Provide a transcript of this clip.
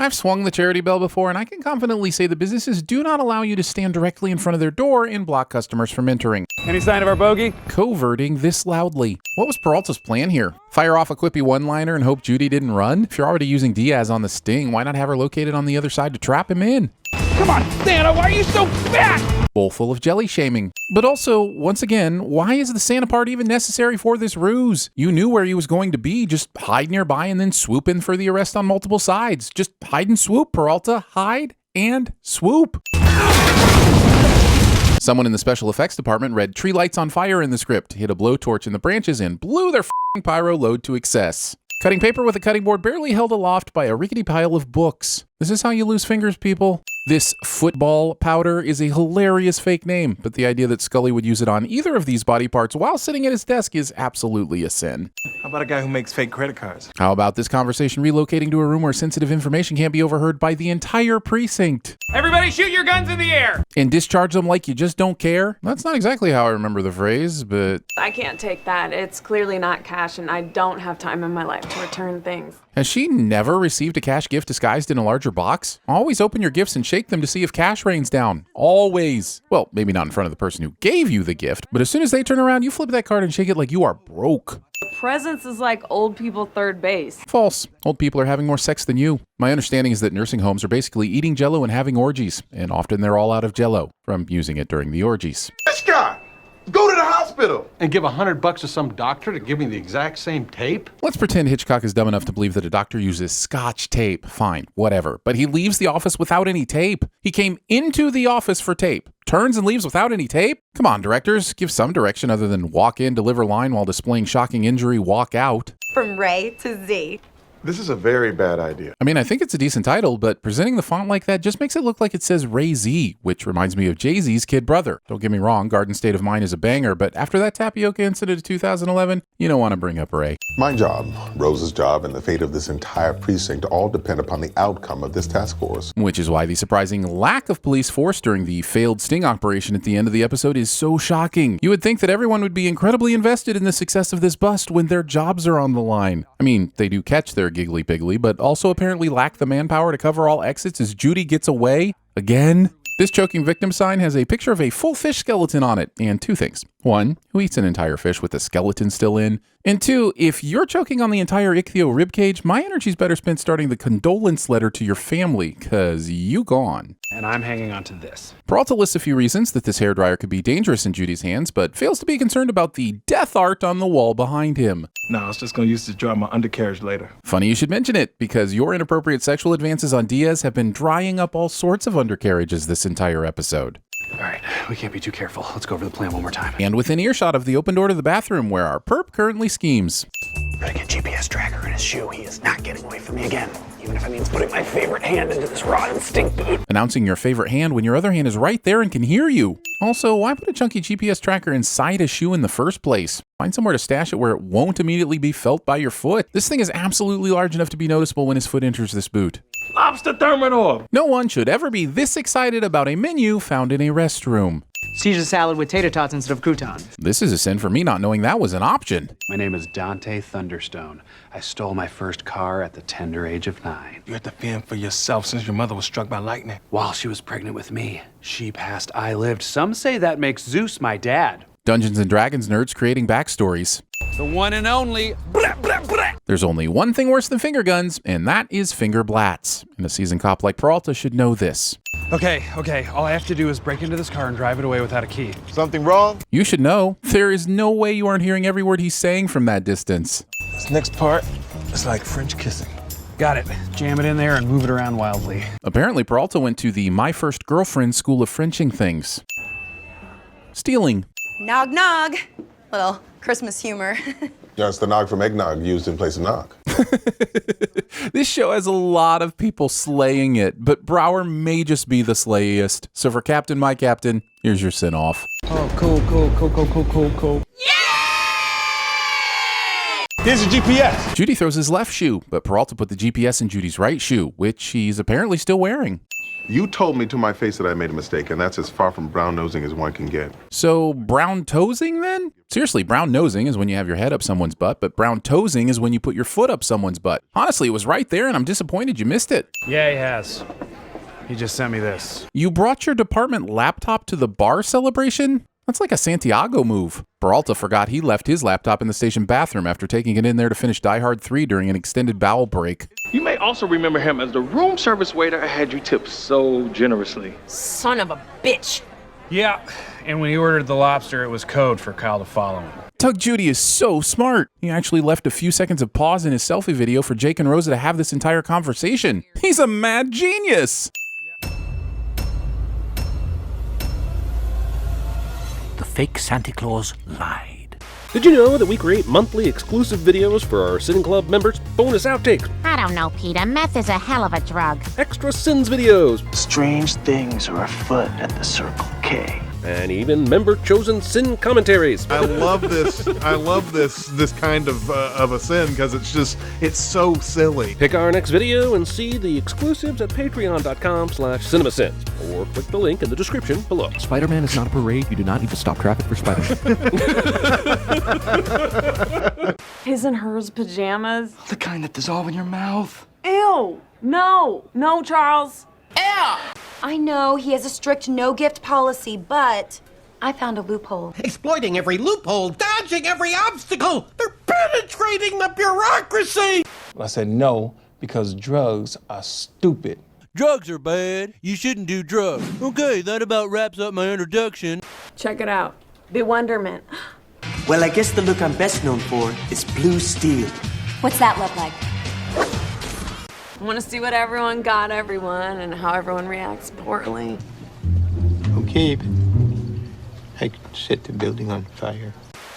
I've swung the charity bell before, and I can confidently say the businesses do not allow you to stand directly in front of their door and block customers from entering. Any sign of our bogey? Coverting this loudly. What was Peralta's plan here? Fire off a quippy one-liner and hope Judy didn't run? If you're already using Diaz on the sting, why not have her located on the other side to trap him in? Come on, Santa, why are you so fat? Bowl full of jelly shaming. But also, once again, why is the Santa part even necessary for this ruse? You knew where he was going to be. Just hide nearby and then swoop in for the arrest on multiple sides. Just hide and swoop, Peralta. Hide and swoop. Someone in the special effects department read tree lights on fire in the script, hit a blowtorch in the branches, and blew their f***ing pyro load to excess. Cutting paper with a cutting board barely held aloft by a rickety pile of books. This is how you lose fingers, people. This football powder is a hilarious fake name, but the idea that Scully would use it on either of these body parts while sitting at his desk is absolutely a sin. How about a guy who makes fake credit cards? How about this conversation relocating to a room where sensitive information can't be overheard by the entire precinct? Everybody shoot your guns in the air! And discharge them like you just don't care? That's not exactly how I remember the phrase, but... I can't take that. It's clearly not cash, and I don't have time in my life to return things. Has she never received a cash gift disguised in a larger box? Always open your gifts and shake them to see if cash rains down. Always. Well, maybe not in front of the person who gave you the gift, but as soon as they turn around, you flip that card and shake it like you are broke. Presents is like old people third base. False. Old people are having more sex than you. My understanding is that nursing homes are basically eating Jell-O and having orgies, and often they're all out of Jell-O from using it during the orgies. This guy! Go to the hospital! And give $100 to some doctor to give me the exact same tape? Let's pretend Hitchcock is dumb enough to believe that a doctor uses Scotch tape. Fine, whatever. But he leaves the office without any tape. He came into the office for tape. Turns and leaves without any tape? Come on, directors. Give some direction other than walk in, deliver line while displaying shocking injury, walk out. From Ray to Z. This is a very bad idea. I mean, I think it's a decent title, but presenting the font like that just makes it look like it says Ray Z, which reminds me of Jay-Z's kid brother. Don't get me wrong, Garden State of Mind is a banger, but after that tapioca incident of 2011, you don't want to bring up Ray. My job, Rose's job, and the fate of this entire precinct all depend upon the outcome of this task force. Which is why the surprising lack of police force during the failed sting operation at the end of the episode is so shocking. You would think that everyone would be incredibly invested in the success of this bust when their jobs are on the line. I mean, they do catch their giggly piggly, but also apparently lack the manpower to cover all exits as Judy gets away again. This choking victim sign has a picture of a full fish skeleton on it, and two things. One, who eats an entire fish with the skeleton still in? And two, if you're choking on the entire ichthyo ribcage, my energy's better spent starting the condolence letter to your family, cause you gone. And I'm hanging on to this. Peralta lists a few reasons that this hairdryer could be dangerous in Judy's hands, but fails to be concerned about the death art on the wall behind him. No, I was just gonna use this to dry my undercarriage later. Funny you should mention it, because your inappropriate sexual advances on Diaz have been drying up all sorts of undercarriages this entire episode. All right, we can't be too careful. Let's go over the plan one more time. And within earshot of the open door to the bathroom where our perp currently schemes. Gotta get GPS tracker in his shoe. He is not getting away from me again, even if it means putting my favorite hand into this rotten stink boot. Announcing your favorite hand when your other hand is right there and can hear you. Also, why put a chunky GPS tracker inside a shoe in the first place? Find somewhere to stash it where it won't immediately be felt by your foot. This thing is absolutely large enough to be noticeable when his foot enters this boot. Lobster Thermidor! No one should ever be this excited about a menu found in a restroom. Caesar salad with tater tots instead of croutons. This is a sin for me not knowing that was an option. My name is Dante Thunderstone. I stole my first car at the tender age of 9. You had to fend for yourself since your mother was struck by lightning. While she was pregnant with me, she passed, I lived. Some say that makes Zeus my dad. Dungeons and Dragons nerds creating backstories. The one and only. There's only one thing worse than finger guns, and that is finger blats. And a seasoned cop like Peralta should know this. Okay. All I have to do is break into this car and drive it away without a key. Something wrong? You should know. There is no way you aren't hearing every word he's saying from that distance. This next part is like French kissing. Got it. Jam it in there and move it around wildly. Apparently, Peralta went to the My First Girlfriend school of Frenching things. Stealing. Nog nog. Little Christmas humor. Yeah, it's the nog from eggnog used in place of nog. This show has a lot of people slaying it, but Brower may just be the slayiest. So for Captain, my Captain, here's your sin off. Oh, cool. Here's your GPS. Judy throws his left shoe, but Peralta put the GPS in Judy's right shoe, which he's apparently still wearing. You told me to my face that I made a mistake, and that's as far from brown-nosing as one can get. So brown-toesing then? Seriously, brown-nosing is when you have your head up someone's butt, but brown-toesing is when you put your foot up someone's butt. Honestly, it was right there, and I'm disappointed you missed it. Yeah, he has. He just sent me this. You brought your department laptop to the bar celebration? That's like a Santiago move. Peralta forgot he left his laptop in the station bathroom after taking it in there to finish Die Hard 3 during an extended bowel break. You may also remember him as the room service waiter I had you tip so generously. Son of a bitch. Yeah, and when he ordered the lobster, it was code for Kyle to follow him. Tug Judy is so smart. He actually left a few seconds of pause in his selfie video for Jake and Rosa to have this entire conversation. He's a mad genius. The fake Santa Claus lied. Did you know that we create monthly exclusive videos for our Sin Club members? Bonus outtakes, I don't know, Peter. Meth is a hell of a drug. extra Sins videos, Strange things are afoot at the Circle K. and even member-chosen Sin commentaries. I love this. I love this kind of a sin because it's so silly. Pick our next video and see the exclusives at patreon.com/cinemasins, or click the link in the description below. Spider-Man is not a parade. You do not need to stop traffic for Spider-Man. His and hers pajamas. The kind that dissolve in your mouth. Ew. No. No, Charles. I know he has a strict no-gift policy, but I found a loophole. Exploiting every loophole, dodging every obstacle. They're penetrating the bureaucracy. I said no because drugs are stupid. Drugs are bad. You shouldn't do drugs. Okay, that about wraps up my introduction. Check it out. Bewonderment. Well, I guess the look I'm best known for is blue steel. What's that look like? I want to see what everyone got everyone and how everyone reacts poorly. Okay, I could set the building on fire.